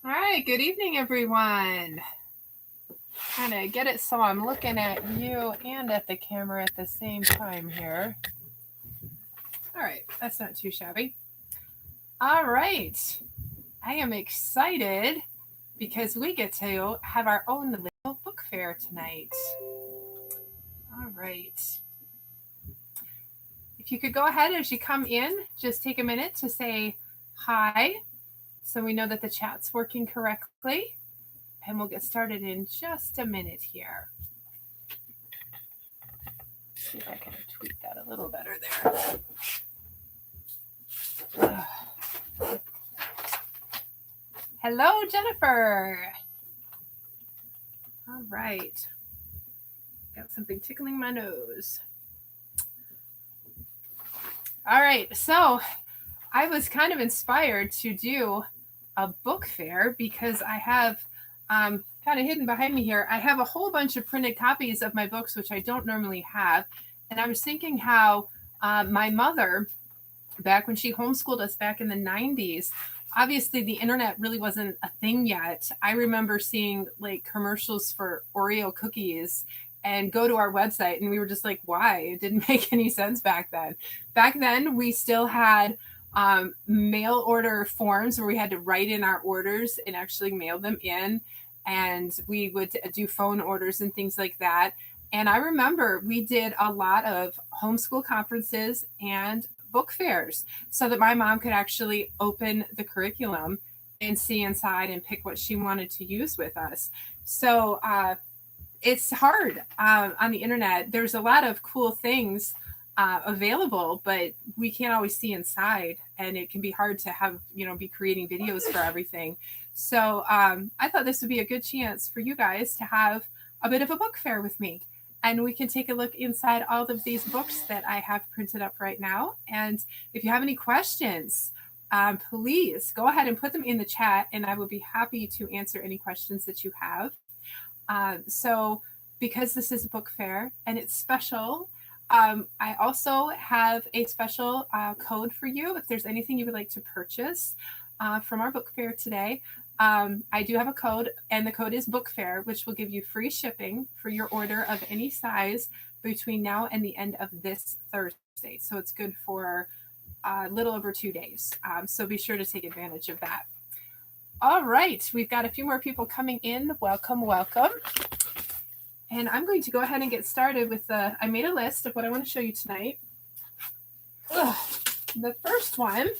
All right, good evening, everyone. Trying to get it so I'm looking at you and at the camera at the same time here. All right, that's not too shabby. All right, I am excited because we get to have our own little book fair tonight. All right. If you could go ahead as you come in, just take a minute to say hi so we know that the chat's working correctly. And we'll get started in just a minute here. See if I can tweak that a little better there. Hello, Jennifer. All right. Got something tickling my nose. All right. So I was kind of inspired to do a book fair because I have kind of hidden behind me here. I have a whole bunch of printed copies of my books, which I don't normally have. And I was thinking how my mother, back when she homeschooled us back in the 90s, obviously the internet really wasn't a thing yet. I remember seeing like commercials for Oreo cookies and go to our website and we were just like, why? It didn't make any sense back then. Back then we still had mail order forms where we had to write in our orders and actually mail them in. And we would do phone orders and things like that. And I remember we did a lot of homeschool conferences and book fairs so that my mom could actually open the curriculum and see inside and pick what she wanted to use with us. So it's hard on the internet. There's a lot of cool things available, but we can't always see inside, and it can be hard to have, be creating videos for everything. So I thought this would be a good chance for you guys to have a bit of a book fair with me. And we can take a look inside all of these books that I have printed up right now. And if you have any questions, please go ahead and put them in the chat, and I will be happy to answer any questions that you have. So because this is a book fair and it's special, I also have a special code for you if there's anything you would like to purchase from our book fair today. I do have a code, and the code is book fair, which will give you free shipping for your order of any size between now and the end of this Thursday. So it's good for a little over 2 days. So be sure to take advantage of that. All right, we've got a few more people coming in. Welcome, welcome. And I'm going to go ahead and get started with I made a list of what I want to show you tonight. The first one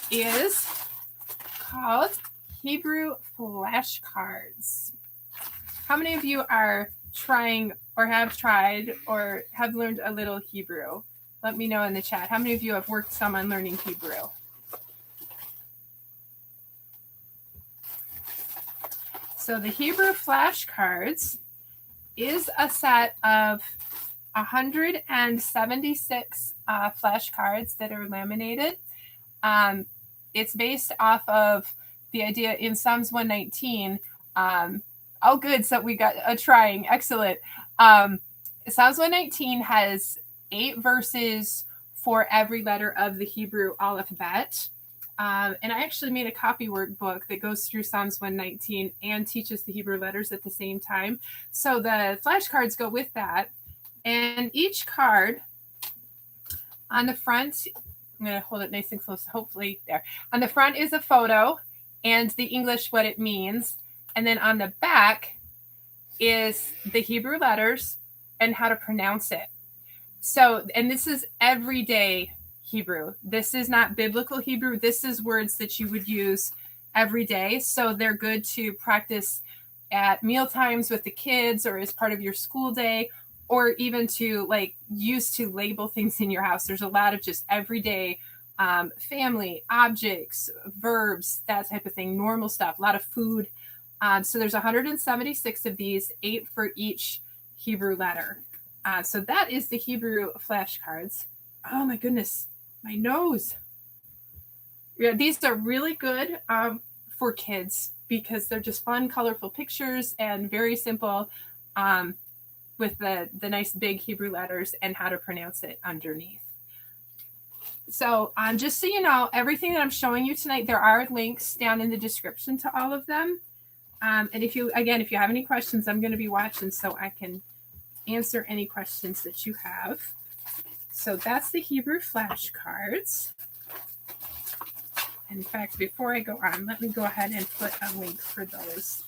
is called Hebrew flashcards. How many of you are trying or have tried or have learned a little Hebrew? Let me know in the chat. How many of you have worked some on learning Hebrew? So the Hebrew flashcards is a set of 176 flashcards that are laminated. It's based off of the idea in Psalms 119. Oh, good. So we got a trying. Excellent. Psalms 119 has 8 verses for every letter of the Hebrew alphabet. And I actually made a copy workbook that goes through Psalms 119 and teaches the Hebrew letters at the same time. So the flashcards go with that. And each card on the front, I'm going to hold it nice and close, hopefully there. On the front is a photo and the English, what it means. And then on the back is the Hebrew letters and how to pronounce it. So, and this is everyday Hebrew. This is not biblical Hebrew. This is words that you would use every day. So they're good to practice at meal times with the kids or as part of your school day, or even to use to label things in your house. There's a lot of just everyday family, objects, verbs, that type of thing, normal stuff, a lot of food. So there's 176 of these, 8 for each Hebrew letter. So that is the Hebrew flashcards. Oh my goodness, my nose. Yeah, these are really good for kids because they're just fun, colorful pictures and very simple with the nice big Hebrew letters and how to pronounce it underneath. So just so you know, everything that I'm showing you tonight, there are links down in the description to all of them. And if you have any questions, I'm going to be watching so I can answer any questions that you have. So that's the Hebrew flashcards. In fact, before I go on, let me go ahead and put a link for those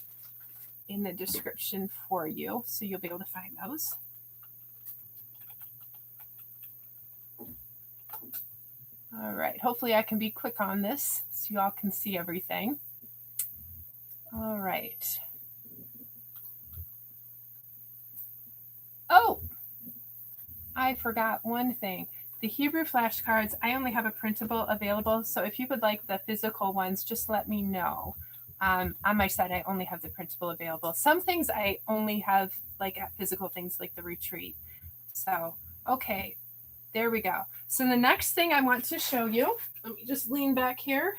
in the description for you, so you'll be able to find those. All right, hopefully I can be quick on this so you all can see everything. All right. Oh, I forgot one thing. The Hebrew flashcards, I only have a printable available, so if you would like the physical ones, just let me know. On my site, I only have the printable available. Some things I only have like at physical things like the retreat. So, okay, there we go. So the next thing I want to show you, let me just lean back here.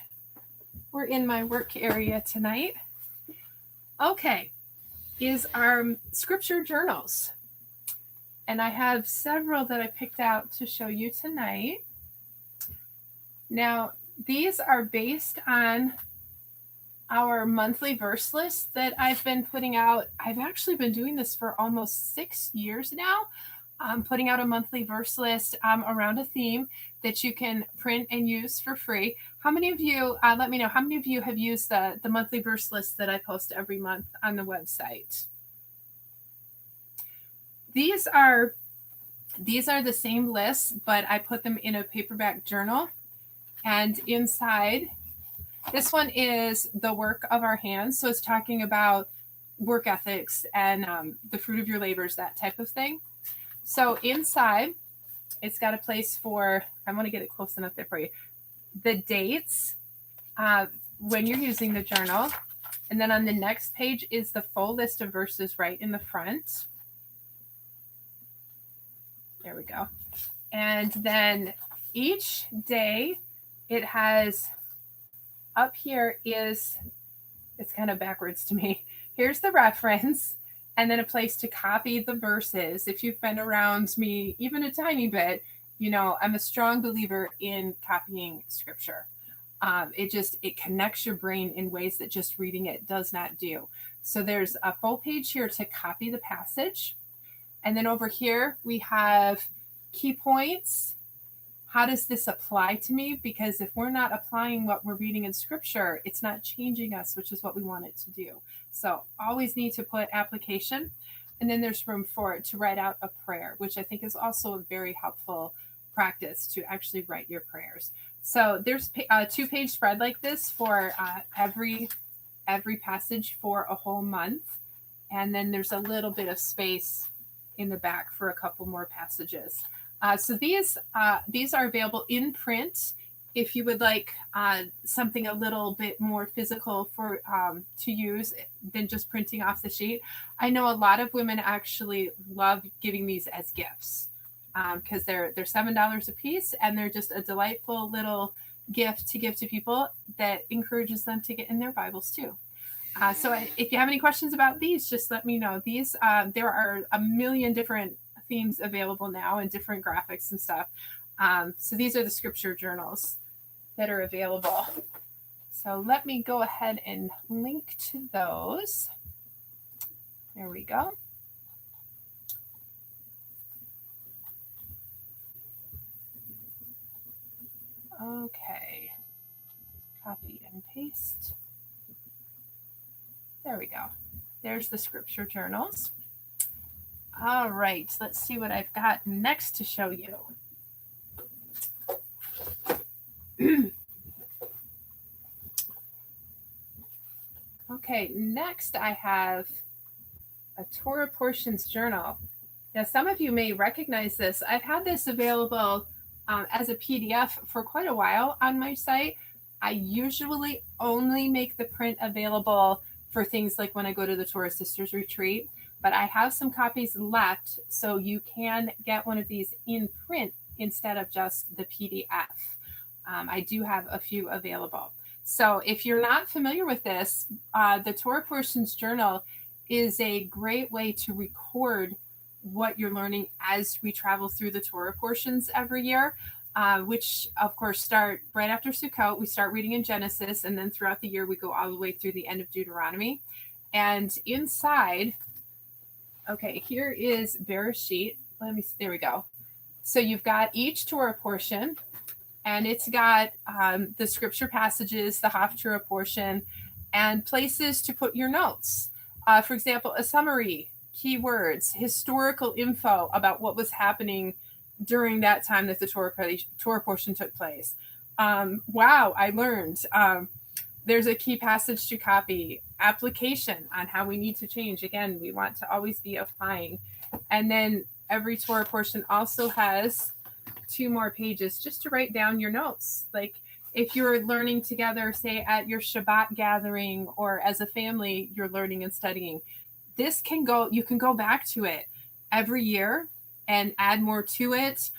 We're in my work area tonight. Okay, is our scripture journals. And I have several that I picked out to show you tonight. Now, these are based on our monthly verse list that I've been putting out. I've actually been doing this for almost 6 years now. Putting out a monthly verse list around a theme that you can print and use for free. How many of you, let me know, how many of you have used the monthly verse list that I post every month on the website? These are the same lists, but I put them in a paperback journal. And inside, this one is the work of our hands. So it's talking about work ethics and the fruit of your labors, that type of thing. So inside, it's got a place for, I want to get it close enough there for you, the dates when you're using the journal. And then on the next page is the full list of verses right in the front. There we go. And then each day it has, up here is, it's kind of backwards to me. Here's the reference and then a place to copy the verses. If you've been around me even a tiny bit, you know, I'm a strong believer in copying scripture. It connects your brain in ways that just reading it does not do. So there's a full page here to copy the passage. And then over here, we have key points. How does this apply to me? Because if we're not applying what we're reading in scripture, it's not changing us, which is what we want it to do. So always need to put application. And then there's room for it to write out a prayer, which I think is also a very helpful practice to actually write your prayers. So there's a 2-page spread like this for every passage for a whole month. And then there's a little bit of space in the back for a couple more passages. So these are available in print. If you would like something a little bit more physical for to use than just printing off the sheet, I know a lot of women actually love giving these as gifts because they're $7 a piece, and they're just a delightful little gift to give to people that encourages them to get in their Bibles too. So if you have any questions about these, just let me know. These there are a million different themes available now and different graphics and stuff. So these are the scripture journals that are available. So let me go ahead and link to those. There we go. Okay. Copy and paste. There we go. There's the scripture journals. All right, let's see what I've got next to show you. Okay, next I have a Torah Portions journal. Now, some of you may recognize this. I've had this available as a PDF for quite a while on my site. I usually only make the print available for things like when I go to the Torah Sisters retreat, but I have some copies left, so you can get one of these in print instead of just the PDF. I do have a few available. So if you're not familiar with this, the Torah Portions Journal is a great way to record what you're learning as we travel through the Torah portions every year. which of course start right after Sukkot. We start reading in Genesis, and then throughout the year we go all the way through the end of Deuteronomy. And inside, okay, here is Bereshit. There we go. So you've got each Torah portion, and it's got the scripture passages, the Haftarah portion, and places to put your notes. For example, a summary, keywords, historical info about what was happening during that time that the Torah portion took place. Wow, I learned. There's a key passage to copy, application on how we need to change. Again, we want to always be applying. And then every Torah portion also has 2 more pages just to write down your notes. Like if you're learning together, say at your Shabbat gathering, or as a family, you're learning and studying. You can go back to it every year and add more to it.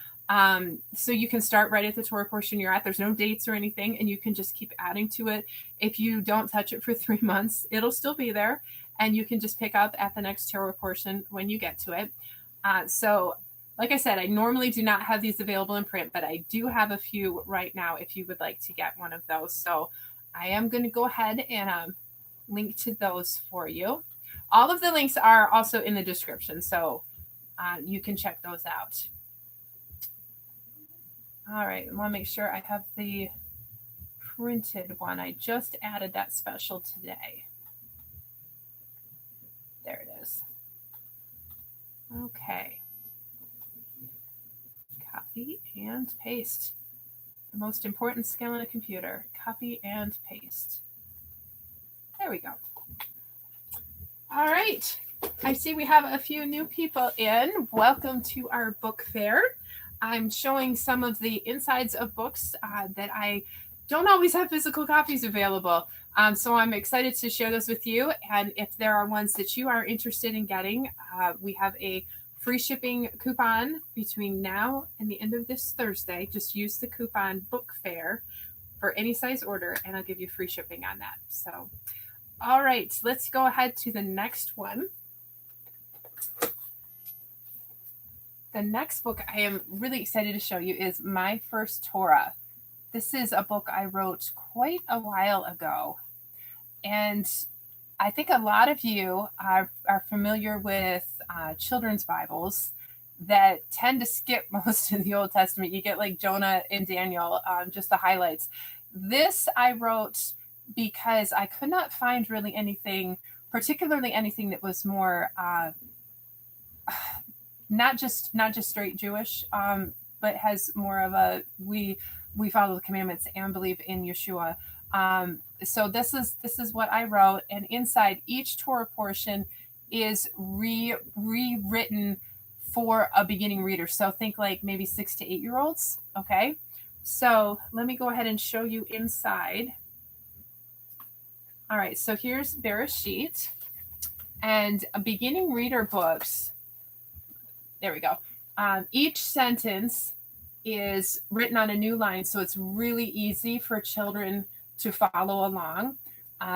So you can start right at the Torah portion you're at. There's no dates or anything, and you can just keep adding to it. If you don't touch it for 3 months, it'll still be there, and you can just pick up at the next Torah portion when you get to it. So like I said, I normally do not have these available in print, but I do have a few right now if you would like to get one of those. So I am going to go ahead and link to those for you. All of the links are also in the description, so you can check those out. All right, I want to make sure I have the printed one. I just added that special today. There it is. Okay. Copy and paste. The most important skill in a computer. Copy and paste. There we go. All right. I see we have a few new people in. Welcome to our book fair. I'm showing some of the insides of books that I don't always have physical copies available. So I'm excited to share those with you. And if there are ones that you are interested in getting, we have a free shipping coupon between now and the end of this Thursday. Just use the coupon book fair for any size order, and I'll give you free shipping on that. So, all right, let's go ahead to the next one. The next book I am really excited to show you is My First Torah. This is a book I wrote quite a while ago. And I think a lot of you are familiar with children's Bibles that tend to skip most of the Old Testament. You get like Jonah and Daniel, just the highlights. This I wrote because I could not find really anything, particularly anything that was more not just straight Jewish, but has more of a we follow the commandments and believe in Yeshua. So this is what I wrote, and inside each Torah portion is rewritten for a beginning reader. So think like maybe 6 to 8 year olds. Okay, so let me go ahead and show you inside. All right, so here's Bereshit, and a beginning reader books. There we go. Each sentence is written on a new line, so it's really easy for children to follow along.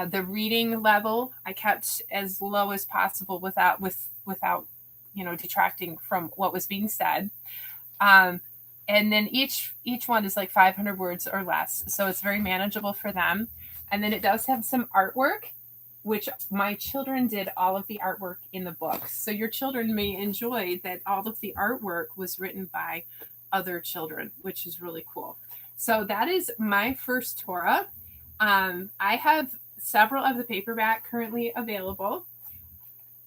The reading level I kept as low as possible without detracting from what was being said. And then each one is like 500 words or less, so it's very manageable for them. And then it does have some artwork, which my children did all of the artwork in the book. So your children may enjoy that all of the artwork was written by other children, which is really cool. So that is My First Torah. I have several of the paperback currently available.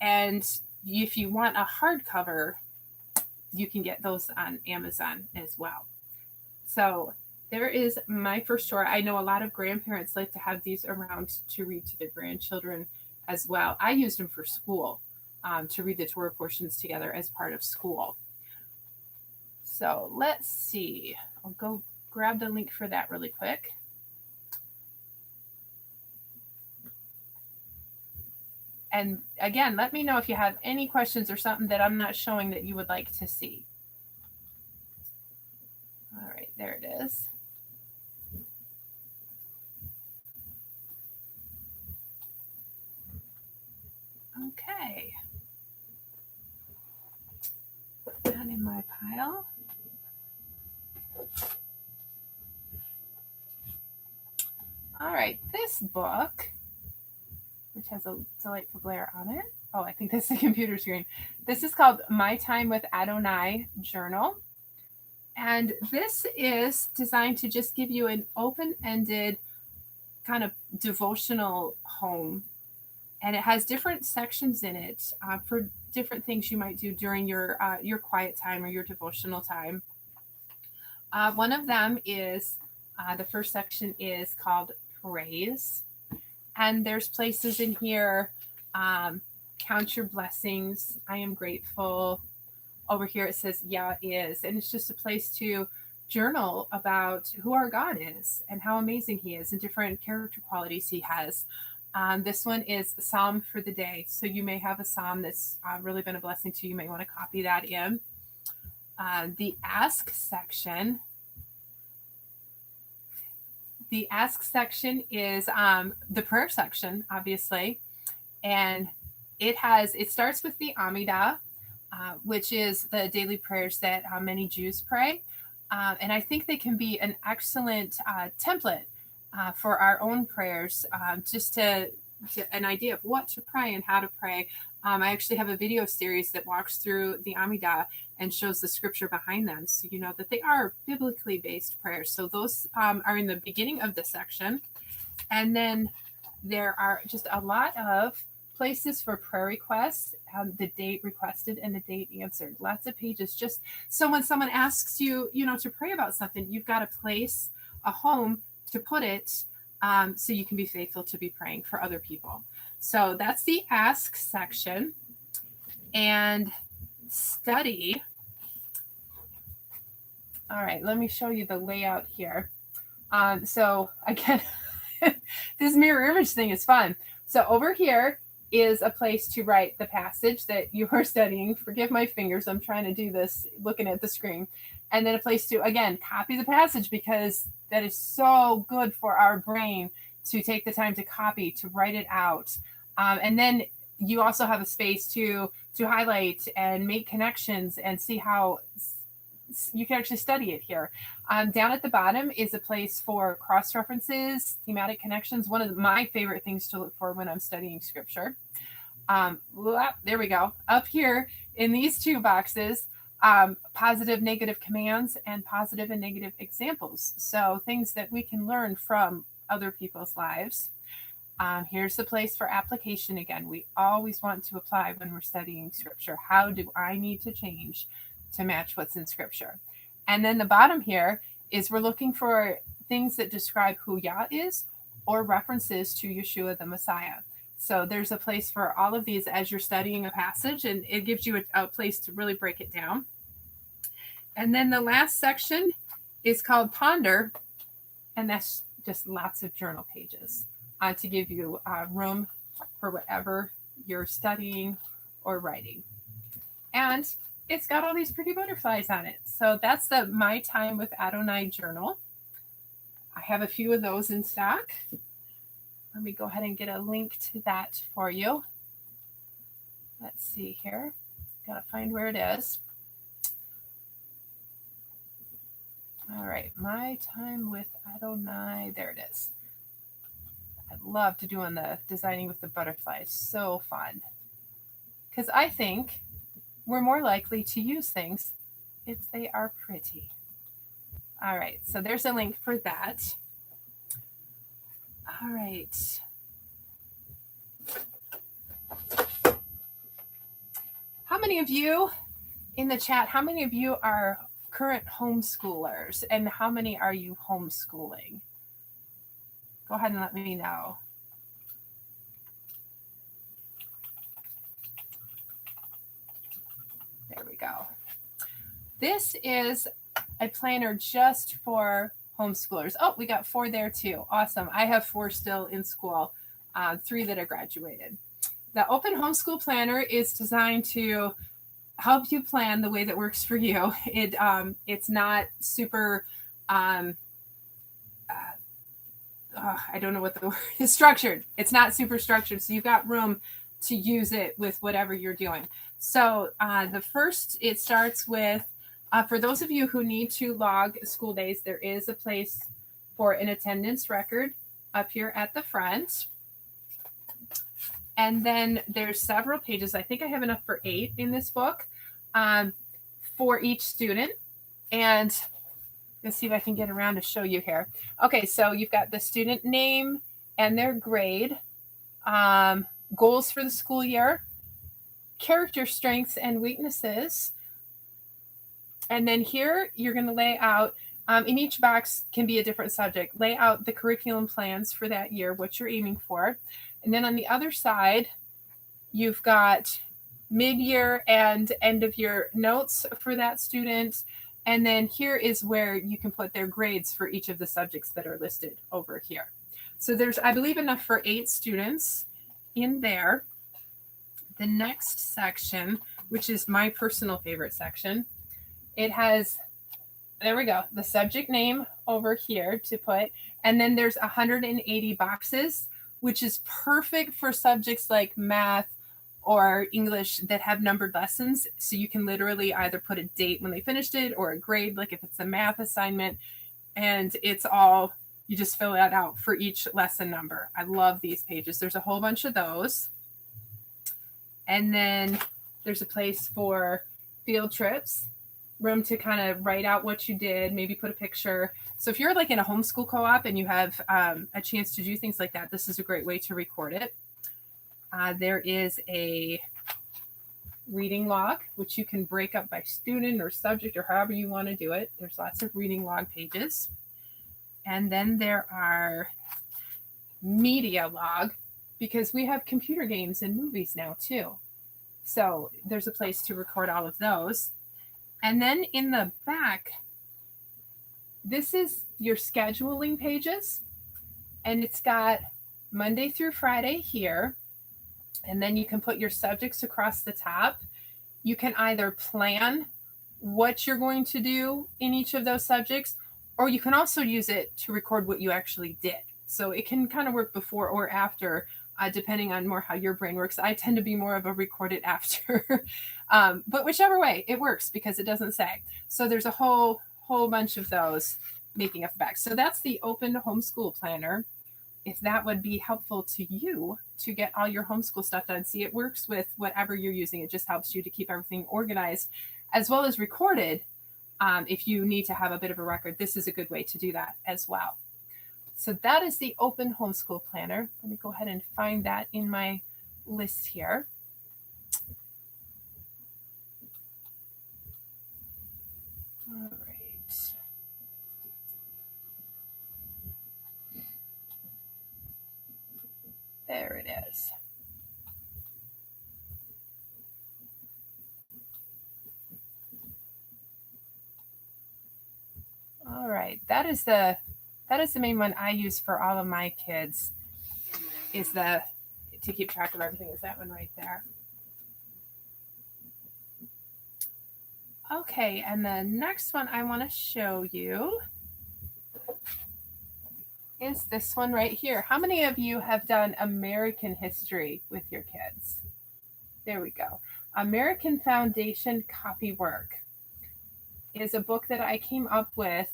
And if you want a hardcover, you can get those on Amazon as well. So there is My First Torah. I know a lot of grandparents like to have these around to read to their grandchildren as well. I used them for school, to read the Torah portions together as part of school. So let's see. I'll go grab the link for that really quick. And again, let me know if you have any questions or something that I'm not showing that you would like to see. All right, there it is. Okay. Put that in my pile. All right, this book, which has a delightful glare on it. Oh, I think that's the computer screen. This is called My Time with Adonai Journal. And this is designed to just give you an open-ended kind of devotional home. And it has different sections in it for different things you might do during your quiet time or your devotional time. One of them is the first section is called Praise. And there's places in here, count your blessings. I am grateful. Over here it says, yeah, is. And it's just a place to journal about who our God is and how amazing he is and different character qualities he has. This one is Psalm for the day. So you may have a psalm that's really been a blessing to you. You may want to copy that in. The Ask section. The Ask section is the prayer section, obviously. And it starts with the Amidah, which is the daily prayers that many Jews pray. And I think they can be an excellent template for our own prayers, just to an idea of what to pray and how to pray. I actually have a video series that walks through the Amidah and shows the scripture behind them, so you know that they are biblically based prayers. So those are in the beginning of the section. And then there are just a lot of places for prayer requests, the date requested and the date answered. Lots of pages. Just so when someone asks you, to pray about something, you've got a place, a home to put it, so you can be faithful to be praying for other people. So that's the Ask section. And Study. All right, let me show you the layout here. So again, this mirror image thing is fun. So over here is a place to write the passage that you are studying. Forgive my fingers, I'm trying to do this looking at the screen. And then a place to, again, copy the passage, because that is so good for our brain to take the time to copy, to write it out. And then you also have a space to highlight and make connections and see how you can actually study it here. Down at the bottom is a place for cross-references, thematic connections. One of my favorite things to look for when I'm studying scripture. There we go. Up here in these two boxes, positive, negative commands and positive and negative examples. So things that we can learn from other people's lives. Here's the place for application again. We always want to apply when we're studying scripture. How do I need to change to match what's in scripture? And then the bottom here is we're looking for things that describe who Yah is or references to Yeshua the Messiah. So there's a place for all of these as you're studying a passage, and it gives you a place to really break it down. And then the last section is called Ponder, and that's just lots of journal pages to give you room for whatever you're studying or writing. And it's got all these pretty butterflies on it. So that's the My Time with Adonai journal. I have a few of those in stock. Let me go ahead and get a link to that for you. Let's see here. Gotta find where it is. All right, My Time with Adonai. There it is. I love to doing the designing with the butterflies. So fun. Because I think we're more likely to use things if they are pretty. All right, so there's a link for that. All right. How many of you in the chat, how many of you are current homeschoolers, and how many are you homeschooling? Go ahead and let me know. There we go. This is a planner just for homeschoolers. Oh, we got 4 there too. Awesome. I have 4 still in school, 3 that are graduated. The Open Homeschool Planner is designed to help you plan the way that works for you. It's not super, I don't know what the word is, structured. It's not super structured, so you've got room to use it with whatever you're doing. So it starts with, for those of you who need to log school days, there is a place for an attendance record up here at the front. And then there's several pages. I think I have enough for 8 in this book for each student. And let's see if I can get around to show you here. Okay, so you've got the student name and their grade, goals for the school year, character strengths and weaknesses. And then here you're going to lay out, in each box can be a different subject, lay out the curriculum plans for that year, what you're aiming for. And then on the other side, you've got mid-year and end-of-year notes for that student. And then here is where you can put their grades for each of the subjects that are listed over here. So there's, I believe, enough for 8 students in there. The next section, which is my personal favorite section, it has, there we go, the subject name over here to put. And then there's 180 boxes, which is perfect for subjects like math or English that have numbered lessons. So you can literally either put a date when they finished it or a grade, like if it's a math assignment, and it's all, you just fill that out for each lesson number. I love these pages. There's a whole bunch of those. And then there's a place for field trips, room to kind of write out what you did, maybe put a picture. So if you're like in a homeschool co-op and you have a chance to do things like that, this is a great way to record it. There is a reading log, which you can break up by student or subject or however you want to do it. There's lots of reading log pages. And then there are media log, because we have computer games and movies now too. So there's a place to record all of those. And then in the back, this is your scheduling pages. And it's got Monday through Friday here. And then you can put your subjects across the top. You can either plan what you're going to do in each of those subjects, or you can also use it to record what you actually did. So it can kind of work before or after, depending on more how your brain works. I tend to be more of a record it after, but whichever way, it works because it doesn't say. So there's a whole bunch of those making up the back. So that's the Open Homeschool Planner. If that would be helpful to you to get all your homeschool stuff done. See, it works with whatever you're using. It just helps you to keep everything organized as well as recorded. If you need to have a bit of a record, this is a good way to do that as well. So that is the Open Homeschool Planner. Let me go ahead and find that in my list here. All right. There it is. All right, that is the main one I use for all of my kids, is to keep track of everything, is that one right there. Okay, and the next one I want to show you is this one right here. How many of you have done American history with your kids? There we go. American Foundation Copywork is a book that I came up with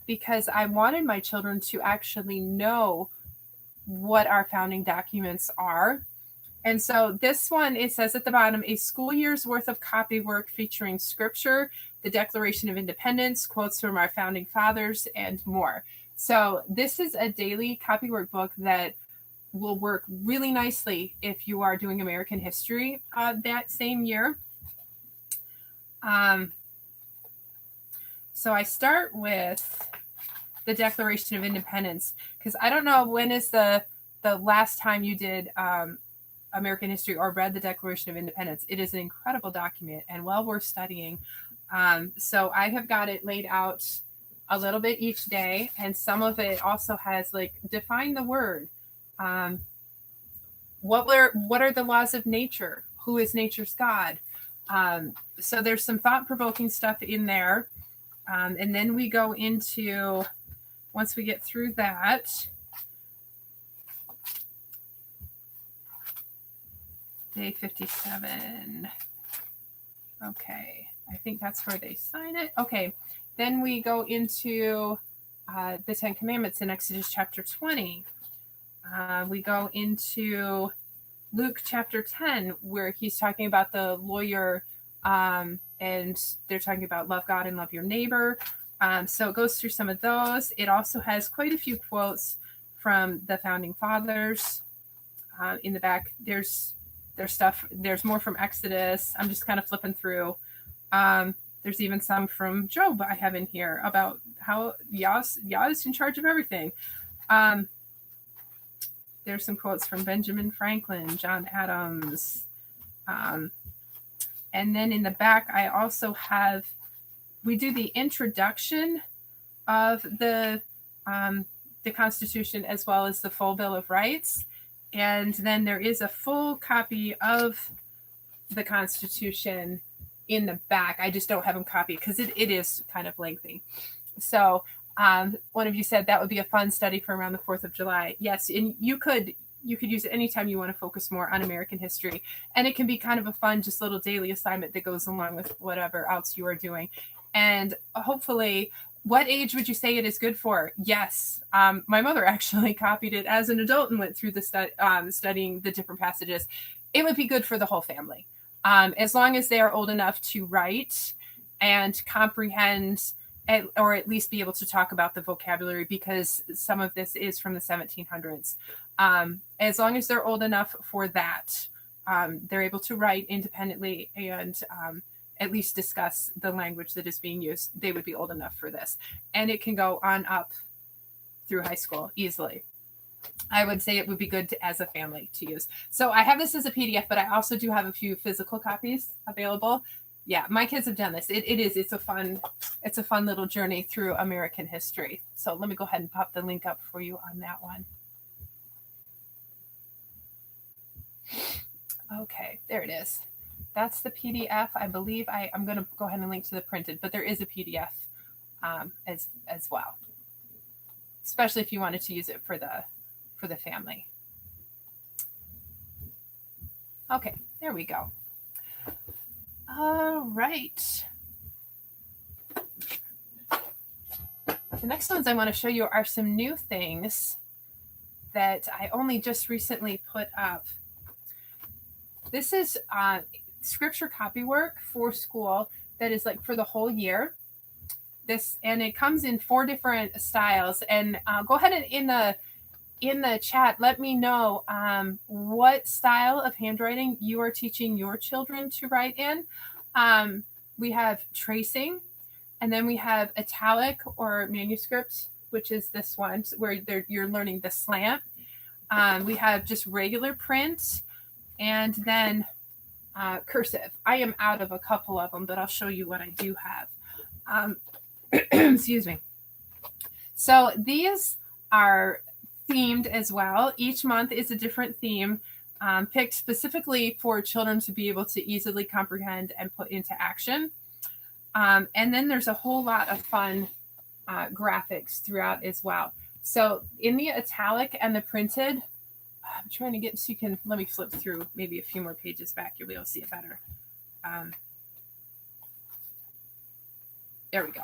because I wanted my children to actually know what our founding documents are. And so this one, it says at the bottom, a school year's worth of copywork featuring scripture, the Declaration of Independence, quotes from our founding fathers, and more. So this is a daily copywork book that will work really nicely if you are doing American history that same year. So I start with the Declaration of Independence, because I don't know when is the last time you did American history or read the Declaration of Independence. It is an incredible document and well worth studying. So I have got it laid out a little bit each day, and some of it also has like define the word. What are the laws of nature? Who is nature's God? So there's some thought-provoking stuff in there. And then we go into, once we get through that, day 57. Okay, I think that's where they sign it. Okay, then we go into the Ten Commandments in Exodus chapter 20. We go into Luke chapter 10, where he's talking about the lawyer, and they're talking about love God and love your neighbor. So it goes through some of those. It also has quite a few quotes from the founding fathers. In the back, there's stuff. There's more from Exodus. I'm just kind of flipping through. There's even some from Job I have in here about how Yah is in charge of everything. There's some quotes from Benjamin Franklin, John Adams. And then in the back, I also have, we do the introduction of the Constitution as well as the full Bill of Rights. And then there is a full copy of the Constitution in the back. I just don't have them copied because it is kind of lengthy. So one of you said that would be a fun study for around the 4th of July. Yes, and you could use it anytime you want to focus more on American history. And it can be kind of a fun, just little daily assignment that goes along with whatever else you are doing. And hopefully, what age would you say it is good for? Yes. My mother actually copied it as an adult and went through the studying the different passages. It would be good for the whole family. As long as they are old enough to write and comprehend, or at least be able to talk about the vocabulary, because some of this is from the 1700s. As long as they're old enough for that, they're able to write independently and at least discuss the language that is being used. They would be old enough for this. And it can go on up through high school easily. I would say it would be good as a family to use. So I have this as a PDF, but I also do have a few physical copies available. Yeah, my kids have done this. It's a fun little journey through American history. So let me go ahead and pop the link up for you on that one. Okay, there it is. That's the PDF. I believe I'm going to go ahead and link to the printed, but there is a PDF as well, especially if you wanted to use it for the family. Okay, there we go. All right. The next ones I want to show you are some new things that I only just recently put up. This is scripture copywork for school that is like for the whole year. And it comes in 4 different styles. And go ahead and in the chat, let me know what style of handwriting you are teaching your children to write in. We have tracing, and then we have italic or manuscript, which is this one where you're learning the slant. We have just regular print, and then cursive. I am out of a couple of them, but I'll show you what I do have. Excuse me. So these are themed as well. Each month is a different theme, picked specifically for children to be able to easily comprehend and put into action. And then there's a whole lot of fun graphics throughout as well. So in the italic and the printed, I'm trying to get so you can, let me flip through maybe a few more pages back. You'll be able to see it better. There we go.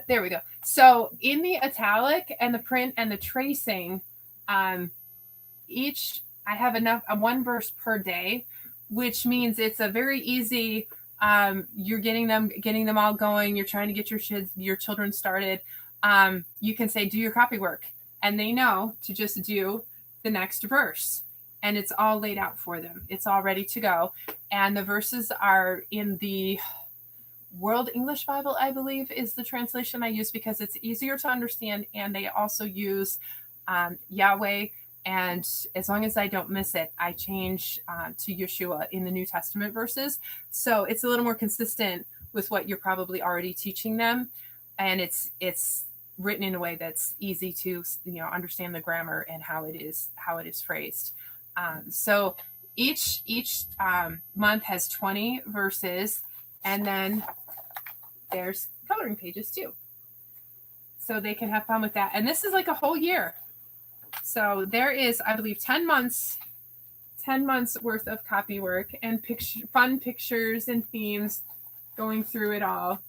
There we go. So in the italic and the print and the tracing, each I have enough one verse per day, which means it's a very easy. You're getting them all going. You're trying to get your children started. You can say, do your copy work, and they know to just do the next verse, and it's all laid out for them. It's all ready to go, and the verses are in the World English Bible, I believe, is the translation I use because it's easier to understand, and they also use Yahweh. And as long as I don't miss it, I change to Yeshua in the New Testament verses. So it's a little more consistent with what you're probably already teaching them. And it's written in a way that's easy to understand the grammar and how it is phrased. So each month has 20 verses, and then there's coloring pages too. So they can have fun with that. And this is like a whole year. So there is, I believe, 10 months worth of copy work and fun pictures and themes going through it all.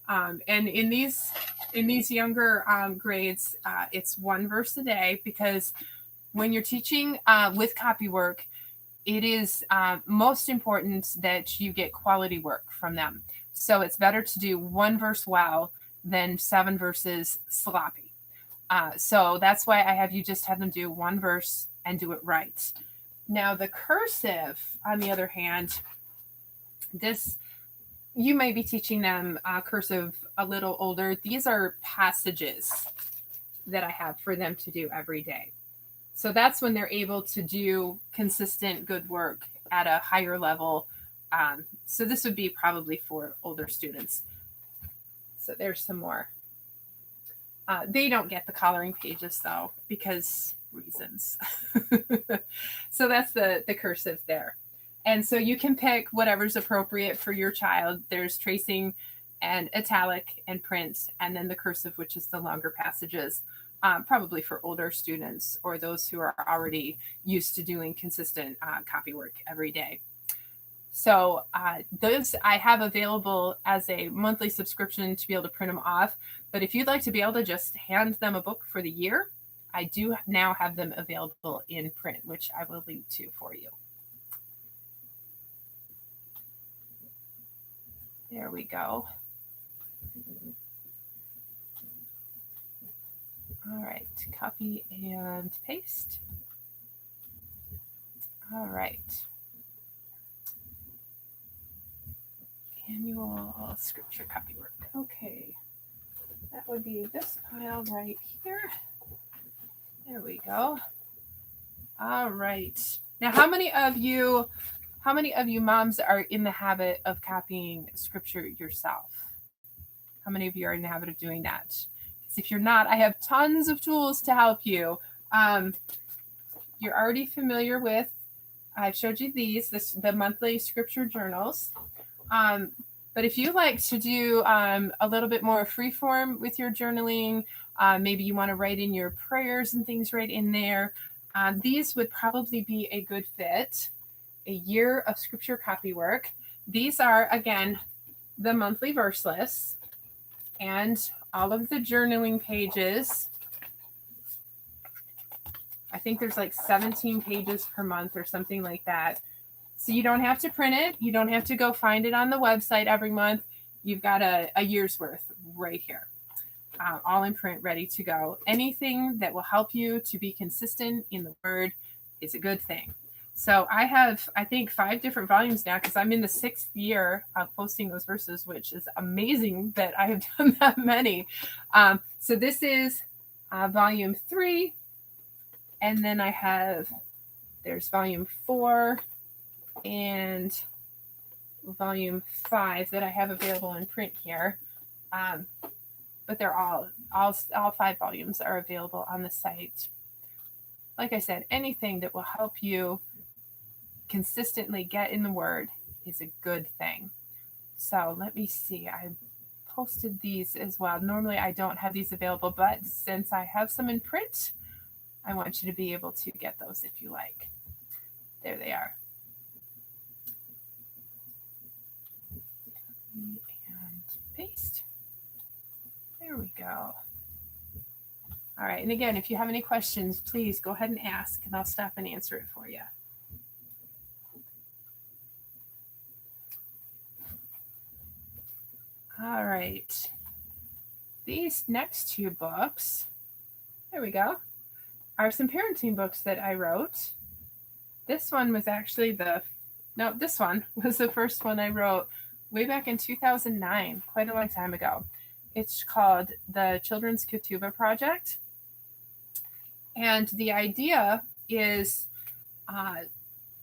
And in these younger grades, it's 1 verse a day because when you're teaching with copy work, it is most important that you get quality work from them. So it's better to do one verse well than 7 verses sloppy. So that's why I have you just have them do one verse and do it right. Now the cursive, on the other hand, this you may be teaching them cursive a little older. These are passages that I have for them to do every day. So that's when they're able to do consistent good work at a higher level. So this would be probably for older students. So there's some more. They don't get the coloring pages though, because reasons. So that's the cursive there. And so you can pick whatever's appropriate for your child. There's tracing and italic and print, and then the cursive, which is the longer passages, probably for older students or those who are already used to doing consistent copy work every day. So those I have available as a monthly subscription to be able to print them off. But if you'd like to be able to just hand them a book for the year, I do now have them available in print, which I will link to for you. There we go. All right, copy and paste. All right. Annual scripture copy work. Okay. That would be this pile right here. There we go. All right. Now, how many of you moms are in the habit of copying scripture yourself? How many of you are in the habit of doing that? Because if you're not, I have tons of tools to help you. You're already familiar with, I've showed you the monthly scripture journals. But if you like to do a little bit more freeform with your journaling, maybe you want to write in your prayers and things right in there, these would probably be a good fit. A year of scripture copy work. These are, again, the monthly verse lists and all of the journaling pages. I think there's like 17 pages per month or something like that. So you don't have to print it. You don't have to go find it on the website every month. You've got a year's worth right here, all in print, ready to go. Anything that will help you to be consistent in the word is a good thing. So I have, I think, 5 different volumes now because I'm in the 6th year of posting those verses, which is amazing that I have done that many. So this is volume 3. And then I have, there's volume 4 and volume 5 that I have available in print here. But they're all 5 volumes are available on the site. Like I said, anything that will help you consistently get in the word is a good thing. So let me see. I posted these as well. Normally I don't have these available, but since I have some in print, I want you to be able to get those if you like. There they are. And paste. There we go. All right. And again, if you have any questions, please go ahead and ask and I'll stop and answer it for you. All right. These next 2 books, there we go, are some parenting books that I wrote. This one was actually this one was the first one I wrote way back in 2009, quite a long time ago. It's called the Children's Ketubah Project. And the idea is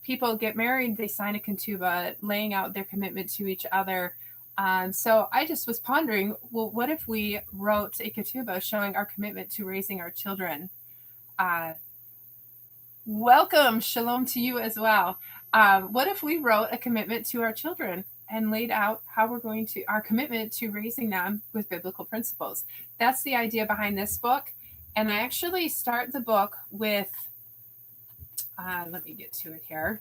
people get married, they sign a ketubah, laying out their commitment to each other. So I just was pondering, well, what if we wrote a ketubah showing our commitment to raising our children? Welcome, shalom to you as well. What if we wrote a commitment to our children and laid out how we're going to, our commitment to raising them with biblical principles? That's the idea behind this book. And I actually start the book with, let me get to it here.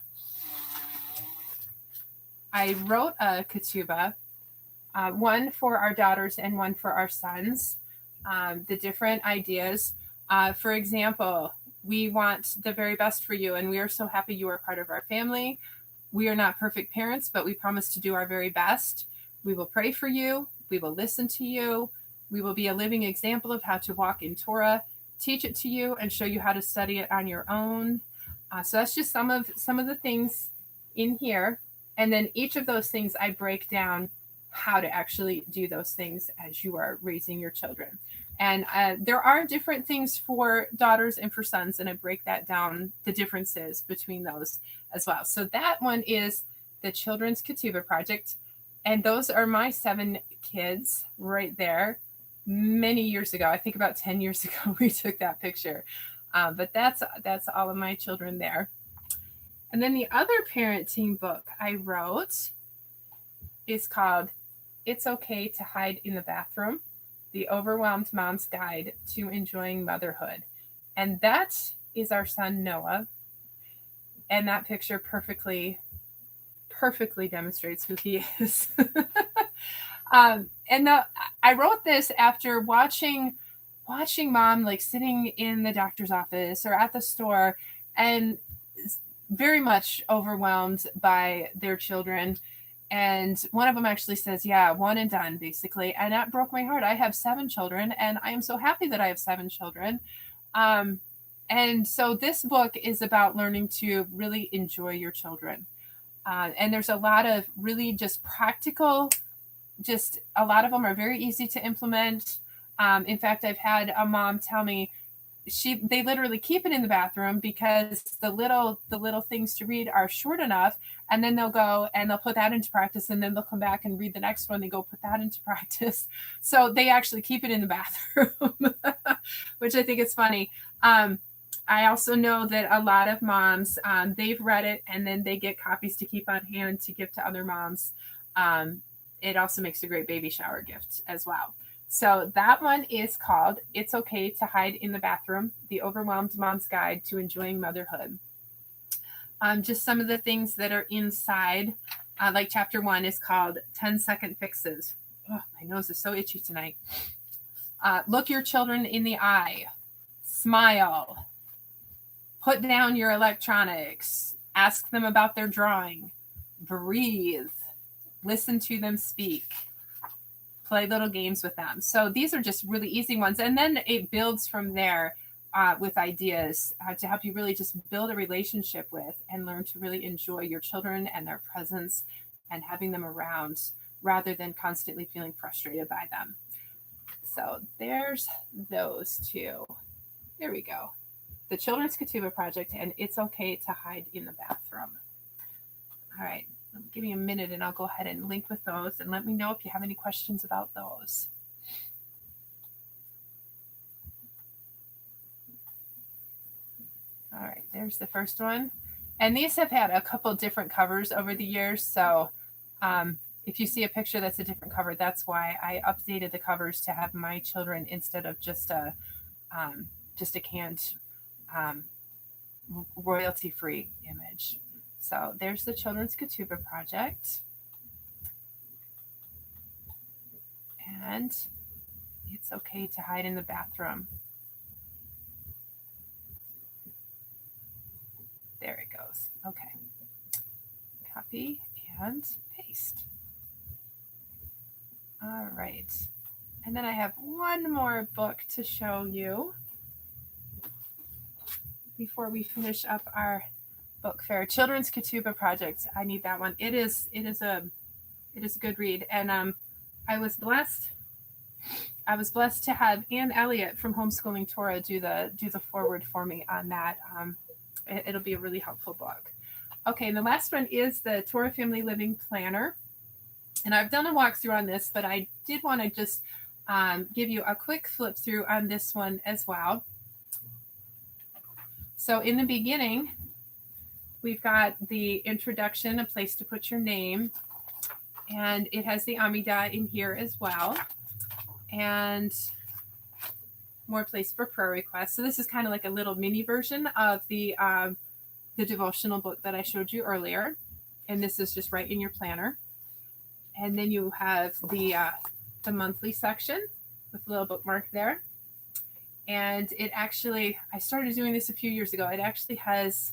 I wrote a ketubah, one for our daughters and one for our sons. The different ideas. For example, We want the very best for you, and we are so happy you are part of our family. We are not perfect parents, but we promise to do our very best. We will pray for you. We will listen to you. We will be a living example of how to walk in Torah, teach it to you, and show you how to study it on your own. So that's just some of the things in here. And then each of those things I break down how to actually do those things as you are raising your children. And there are different things for daughters and for sons, and I break that down, the differences between those as well. So that one is the Children's Ketubah Project. And those are my 7 kids right there. Many years ago, I think about 10 years ago, we took that picture. But that's all of my children there. And then the other parenting book I wrote is called It's Okay to Hide in the Bathroom, The Overwhelmed Mom's Guide to Enjoying Motherhood. And that is our son Noah. And that picture perfectly demonstrates who he is. I wrote this after watching mom like sitting in the doctor's office or at the store and very much overwhelmed by their children. And one of them actually says, yeah, one and done, basically. And that broke my heart. I have 7 children, and I am so happy that I have 7 children. And so this book is about learning to really enjoy your children. And there's a lot of really just practical, just a lot of them are very easy to implement. In fact, I've had a mom tell me they literally keep it in the bathroom because the little things to read are short enough, and then they'll go and they'll put that into practice, and then they'll come back and read the next one and go put that into practice. So they actually keep it in the bathroom, which I think is funny. I also know that a lot of moms, they've read it and then they get copies to keep on hand to give to other moms. It also makes a great baby shower gift as well. So that one is called It's Okay to Hide in the Bathroom, The Overwhelmed Mom's Guide to Enjoying Motherhood. Just some of the things that are inside, like chapter 1 is called 10-second fixes. Oh, my nose is so itchy tonight. Look your children in the eye. Smile. Put down your electronics. Ask them about their drawing. Breathe. Listen to them speak. Play little games with them. So these are just really easy ones. And then it builds from there with ideas to help you really just build a relationship with and learn to really enjoy your children and their presence and having them around rather than constantly feeling frustrated by them. So there's those 2. There we go. The Children's Ketubah Project and It's Okay to Hide in the Bathroom. All right. Give me a minute and I'll go ahead and link with those and let me know if you have any questions about those. All right, there's the first one. And these have had a couple different covers over the years. So if you see a picture that's a different cover, that's why I updated the covers to have my children instead of just a canned royalty-free image. So there's the Children's Ketubah Project. And It's Okay to Hide in the Bathroom. There it goes. Okay. Copy and paste. All right. And then I have one more book to show you before we finish up our book fair. Children's Ketubah Project. I need that one. It is a good read. And I was blessed to have Ann Elliott from Homeschooling Torah do the foreword for me on that. It'll be a really helpful book. Okay, and the last one is the Torah Family Living Planner. And I've done a walkthrough on this, but I did want to just give you a quick flip through on this one as well. So in the beginning, we've got the introduction, a place to put your name, and it has the Amidah in here as well, and more place for prayer requests. So this is kind of like a little mini version of the devotional book that I showed you earlier, and this is just right in your planner. And then you have the monthly section with a little bookmark there. And it actually, I started doing this a few years ago. It actually has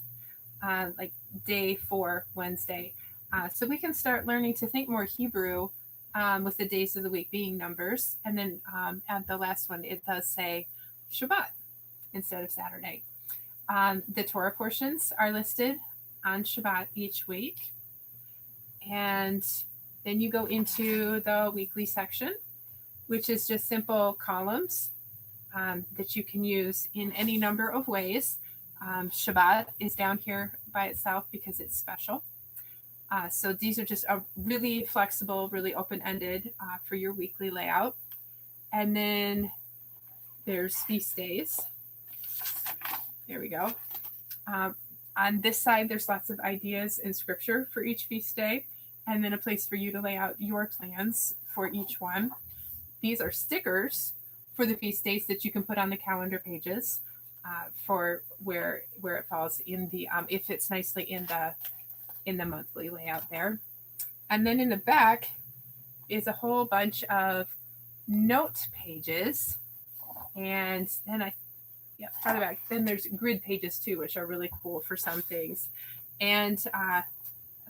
like day 4, Wednesday. So we can start learning to think more Hebrew with the days of the week being numbers. And then at the last one, it does say Shabbat instead of Saturday. The Torah portions are listed on Shabbat each week. And then you go into the weekly section, which is just simple columns that you can use in any number of ways. Shabbat is down here by itself because it's special. So these are just really flexible, really open-ended for your weekly layout. And then there's feast days. There we go. On this side, there's lots of ideas in scripture for each feast day, and then a place for you to lay out your plans for each one. These are stickers for the feast days that you can put on the calendar pages for where it falls in the it fits nicely in the monthly layout there. And then in the back is a whole bunch of note pages, and then farther back, then there's grid pages too, which are really cool for some things, and a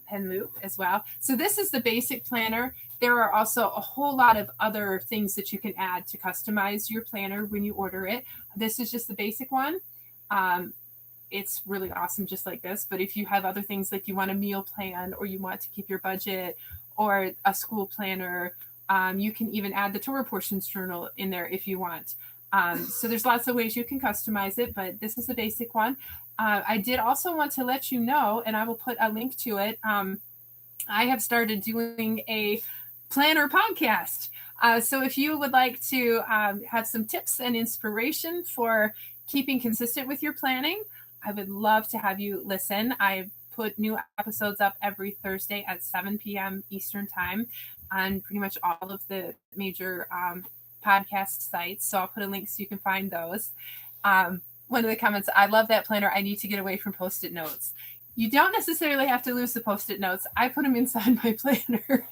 pen loop as well. So this is the basic planner. There are also a whole lot of other things that you can add to customize your planner when you order it. This is just the basic one. It's really awesome just like this. But if you have other things like you want a meal plan, or you want to keep your budget, or a school planner, you can even add the Torah portions journal in there if you want. So there's lots of ways you can customize it, but this is the basic one. I did also want to let you know, and I will put a link to it. I have started doing a planner podcast. So if you would like to have some tips and inspiration for keeping consistent with your planning, I would love to have you listen. I put new episodes up every Thursday at 7 p.m. Eastern time on pretty much all of the major podcast sites. So I'll put a link so you can find those. One of the comments, I love that planner. I need to get away from Post-it notes. You don't necessarily have to lose the Post-it notes. I put them inside my planner.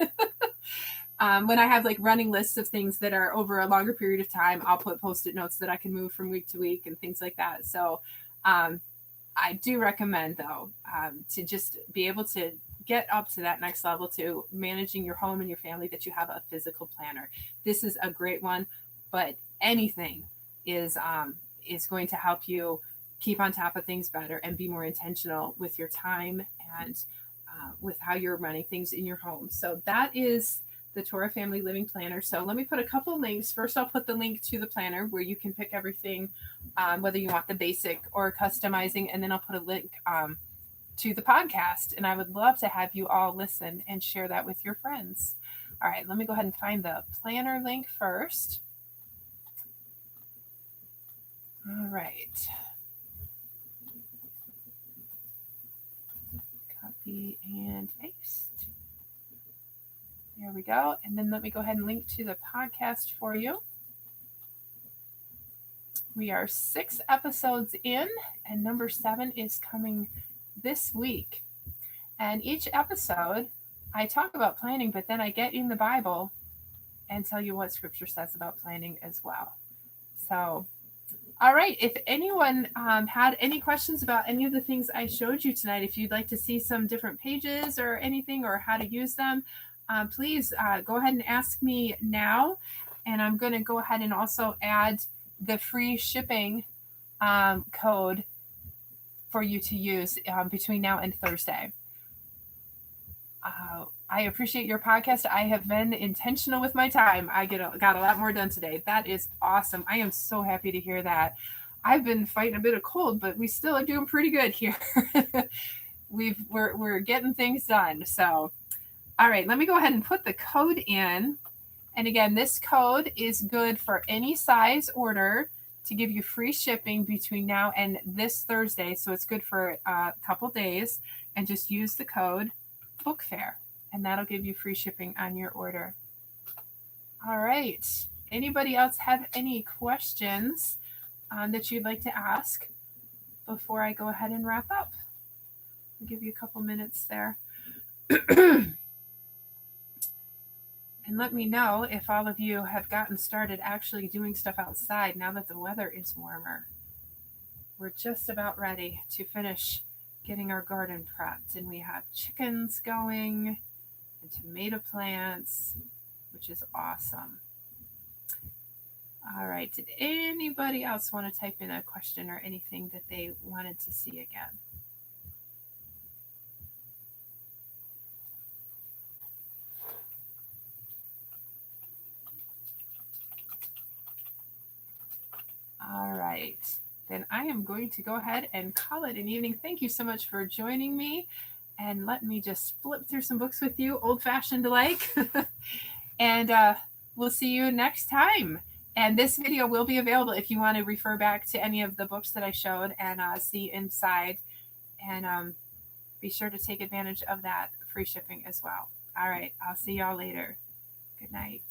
When I have like running lists of things that are over a longer period of time, I'll put Post-it notes that I can move from week to week and things like that. So I do recommend, though, to just be able to get up to that next level to managing your home and your family, that you have a physical planner. This is a great one, but anything is going to help you keep on top of things better and be more intentional with your time and with how you're running things in your home. So that is the Torah Family Living Planner. So let me put a couple links. First, I'll put the link to the planner where you can pick everything, whether you want the basic or customizing, and then I'll put a link to the podcast. And I would love to have you all listen and share that with your friends. All right, let me go ahead and find the planner link first. All right. Copy and paste. There we go. And then let me go ahead and link to the podcast for you. We are 6 episodes in, and number 7 is coming this week. And each episode, I talk about planning, but then I get in the Bible and tell you what scripture says about planning as well. So, all right. If anyone had any questions about any of the things I showed you tonight, if you'd like to see some different pages or anything, or how to use them, please go ahead and ask me now. And I'm going to go ahead and also add the free shipping code for you to use between now and Thursday. I appreciate your podcast. I have been intentional with my time. I got a lot more done today. That is awesome. I am so happy to hear that. I've been fighting a bit of cold, but we still are doing pretty good here. We're getting things done. So, all right, let me go ahead and put the code in. And again, this code is good for any size order to give you free shipping between now and this Thursday. So it's good for a couple days. And just use the code BOOKFAIR, and that'll give you free shipping on your order. All right. Anybody else have any questions that you'd like to ask before I go ahead and wrap up? I'll give you a couple minutes there. And And let me know if all of you have gotten started actually doing stuff outside now that the weather is warmer. We're just about ready to finish getting our garden prepped, and we have chickens going and tomato plants, which is awesome. All right, did anybody else want to type in a question or anything that they wanted to see again? All right, then I am going to go ahead and call it an evening. Thank you so much for joining me. And let me just flip through some books with you, old-fashioned like. And we'll see you next time. And this video will be available if you want to refer back to any of the books that I showed and see inside. And be sure to take advantage of that free shipping as well. All right, I'll see y'all later. Good night.